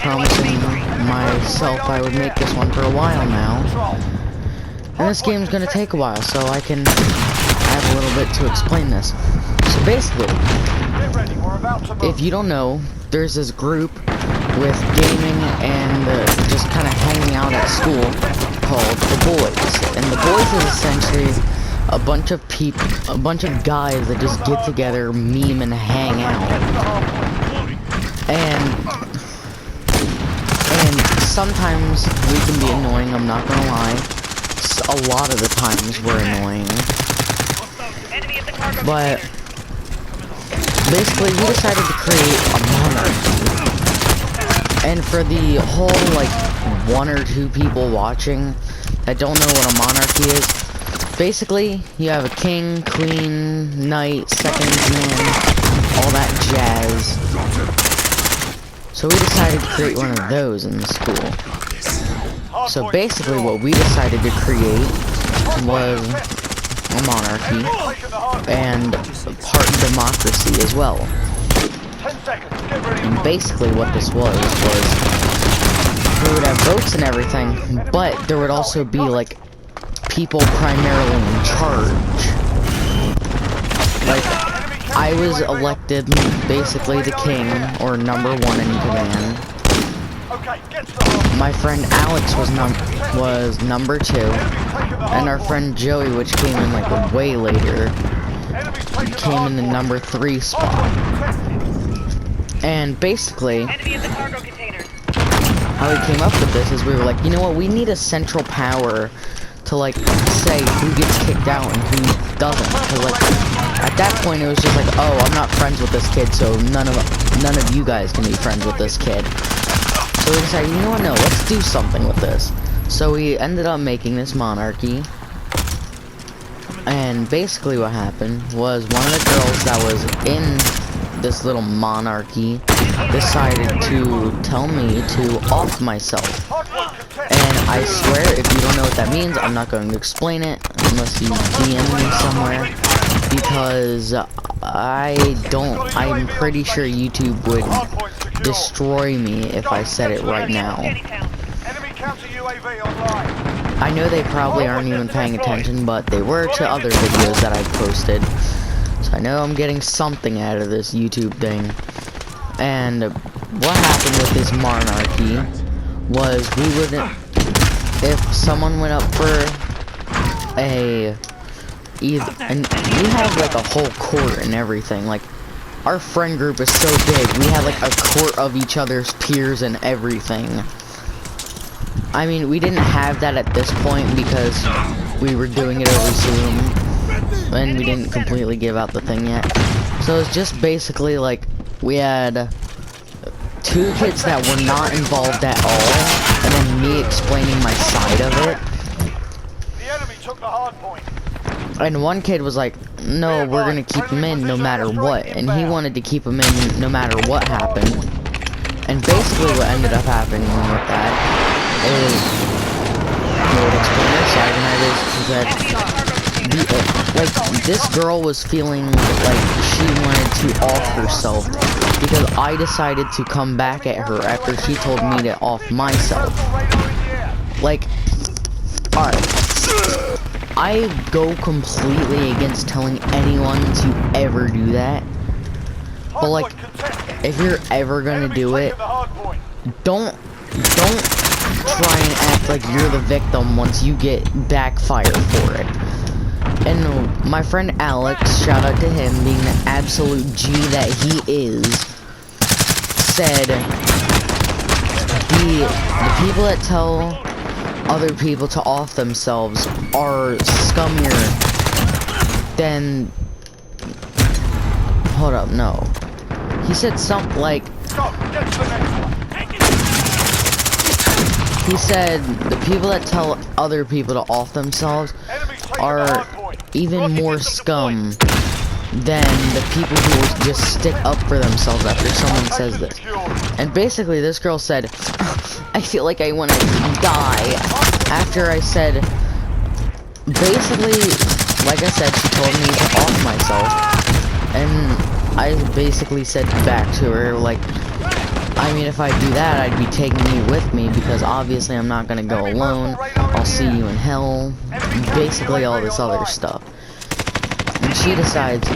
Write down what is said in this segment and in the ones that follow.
promising myself I would make this one for a while now. And this game's gonna take a while, so I can have a little bit to explain this. So basically, if you don't know, there's this group with gaming and just kind of hanging out at school called the Boys. And the Boys is essentially a bunch of guys that just get together, meme, and hang out. And sometimes we can be annoying, I'm not gonna lie. A lot of the times we're annoying. But basically we decided to create a monarchy. And for the whole like 1 or 2 people watching that don't know what a monarchy is, basically you have a king, queen, knight, second in command, all that jazz. So we decided to create one of those in the school. So basically what we decided to create was a monarchy and part democracy as well. And basically what this was we would have votes and everything, but there would also be like people primarily in charge. Like, I was elected basically the king, or number 1 in command. My friend Alex was number 2, and our friend Joey, which came in like way later, came in the number 3 spot. And basically, how we came up with this is we were like, you know what, we need a central power to like say who gets kicked out and who doesn't. Because like at that point it was just like, oh, I'm not friends with this kid, so none of you guys can be friends with this kid. So we decided, you know what, no, let's do something with this. So we ended up making this monarchy. And basically what happened was one of the girls that was in this little monarchy decided to tell me to off myself. And I swear, if you don't know what that means, I'm not going to explain it unless you DM me somewhere, because I'm pretty sure YouTube would destroy me if I said it right now. I know they probably aren't even paying attention, but they were to other videos that I've posted. So I know I'm getting something out of this YouTube thing. And what happened with this monarchy was we wouldn't, if someone went up for and we have like a whole court and everything, like our friend group is so big, we had like a court of each other's peers and everything. I mean, we didn't have that at this point because we were doing it over Zoom, and we didn't completely give out the thing yet. So it's just basically like we had 2 kids that were not involved at all, and then me explaining my side of it. And one kid was like, no, we're gonna keep him in no matter what, and he wanted to keep him in no matter what happened. And basically what ended up happening with that is, like, this girl was feeling like she wanted to off herself because I decided to come back at her after she told me to off myself. Like, alright, I go completely against telling anyone to ever do that, but like, if you're ever gonna do it, don't try and act like you're the victim once you get backfired for it. And my friend Alex, shout out to him, being the absolute G that he is, said the people that tell other people to off themselves are scummier than, hold up, no. He said something like, he said the people that tell other people to off themselves are even more scum than the people who will just stick up for themselves after someone says this. And basically this girl said, I feel like I want to die, after I said, basically, like I said, she told me to off myself, and I basically said back to her, like, I mean, if I do that, I'd be taking you with me, because obviously I'm not gonna go alone. I'll see you in hell. Basically all this other stuff. And she decides,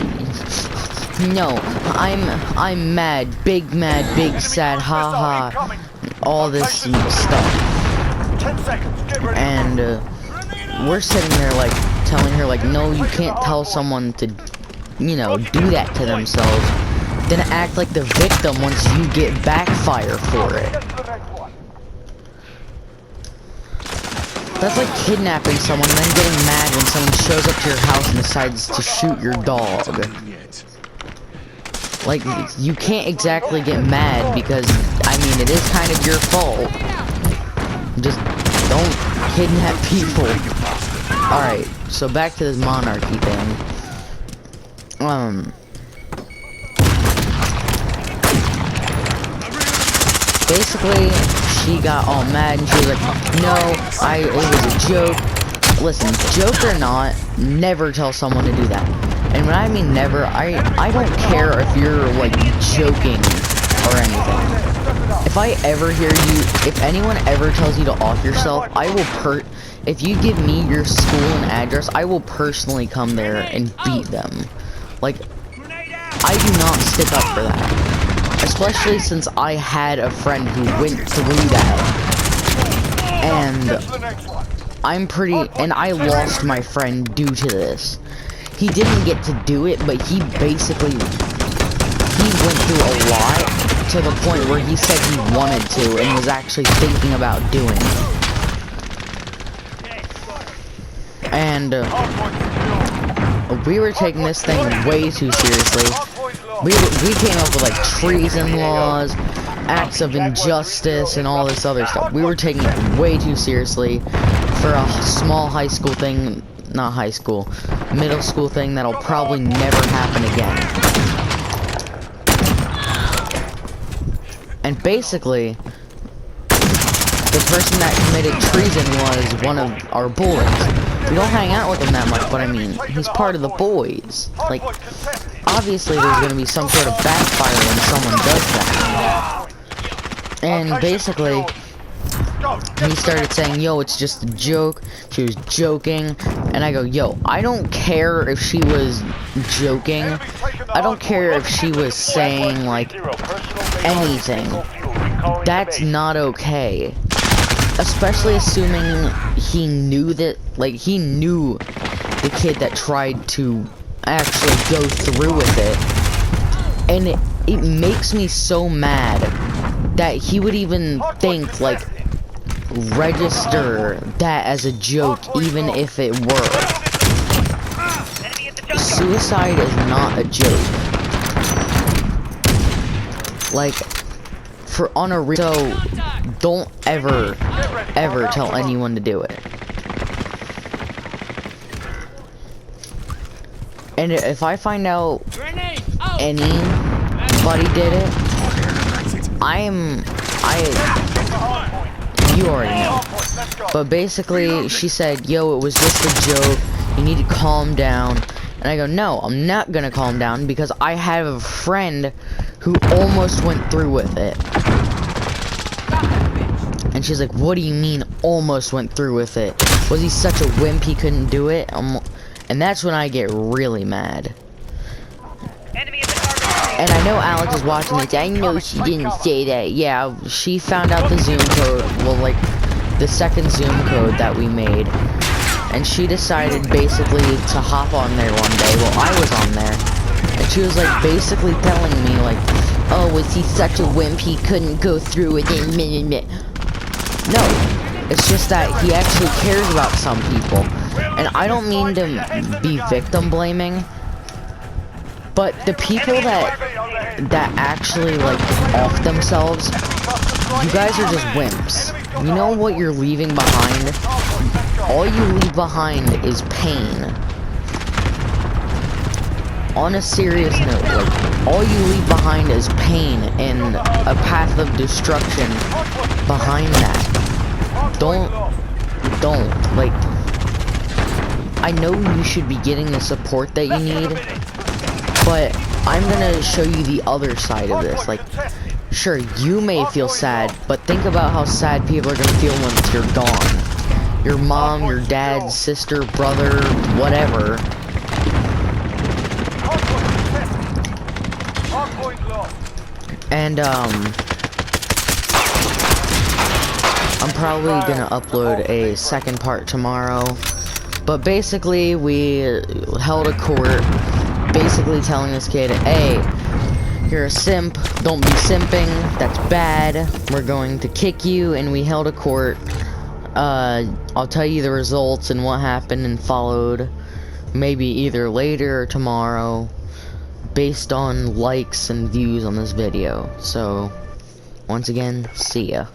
no, I'm mad, big sad, haha, all this stuff. And we're sitting there like telling her like, no, you can't tell someone to, you know, do that to themselves. Then act like the victim once you get backfire for it. That's like kidnapping someone and then getting mad when someone shows up to your house and decides to shoot your dog. Like, you can't exactly get mad because, I mean, it is kind of your fault. Just don't kidnap people. Alright, so back to this monarchy thing. Basically, she got all mad and she was like, no, it was a joke. Listen, joke or not, never tell someone to do that. And when I mean never, I don't care if you're like joking or anything. If I ever hear you, if anyone ever tells you to off yourself, I will if you give me your school and address, I will personally come there and beat them. Like, I do not stick up for that. Especially since I had a friend who went through that. And I lost my friend due to this. He didn't get to do it, but he basically, he went through a lot to the point where he said he wanted to and was actually thinking about doing it. And we were taking this thing way too seriously. We came up with like treason laws, acts of injustice, and all this other stuff. We were taking it way too seriously for a small high school thing, not high school, middle school thing that'll probably never happen again. And basically, the person that committed treason was one of our boys. We don't hang out with him that much, but I mean, he's part of the boys. Like, obviously there's gonna be some sort of backfire when someone does that. And basically, he started saying, yo, it's just a joke. She was joking. And I go, yo, I don't care if she was joking. I don't care if she was saying, like, anything. That's not okay. Especially assuming he knew that, like, he knew the kid that tried to actually go through with it. And it makes me so mad that he would even think, like, register that as a joke, even if it were. Suicide is not a joke. Like, so don't ever tell anyone to do it. And if I find out anybody did it, you already know. But basically, she said, yo, it was just a joke, you need to calm down. And I go, no, I'm not gonna calm down, because I have a friend who almost went through with it. And she's like, what do you mean, almost went through with it? Was he such a wimp he couldn't do it? And that's when I get really mad. And I know Alex is watching this. I know she didn't say that. Yeah, she found out the Zoom code, well, like, the second Zoom code that we made. And she decided basically to hop on there one day while I was on there. And she was like basically telling me like, oh, was he such a wimp he couldn't go through with it? No, it's just that he actually cares about some people. And I don't mean to be victim blaming, but the people that actually like off themselves, you guys are just wimps. You know what you're leaving behind? All you leave behind is pain. On a serious note, like, all you leave behind is pain and a path of destruction behind that. Don't, like, I know you should be getting the support that you need, but I'm gonna show you the other side of this. Like, Sure, you may feel sad, but think about how sad people are gonna feel once you're gone. Your mom, your dad, sister, brother, whatever. And, I'm probably gonna upload a second part tomorrow. But basically, we held a court, basically telling this kid, hey, you're a simp, don't be simping, that's bad, we're going to kick you, and we held a court. I'll tell you the results and what happened and followed, maybe either later or tomorrow, based on likes and views on this video. So, once again, see ya.